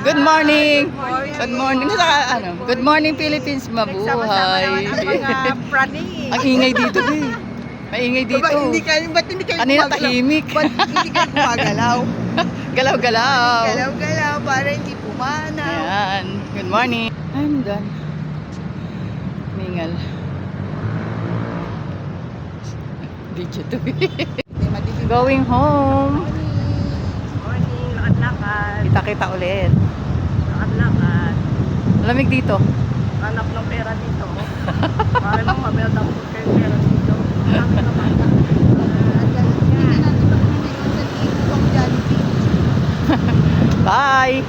Good morning. Good morning. Good morning Philippines, mabuhay. Mga praning. Ang ingay dito, eh. Maingay dito. Ba't hindi kayo Kanina gumagalaw? tahimik. Ba't hindi kayo gumagalaw? Galaw-galaw. Galaw-galaw para hindi pumanaw. Ayan. Good morning. I'm done. Mingal. Video to be. Going home. Morning, lakad-lakad. Kita-kita ulit. Lakad-lakad. Lamig dito. Hanap ng pera dito. Para nang mabelda ko kayo pera dito. Kami naman. Bye.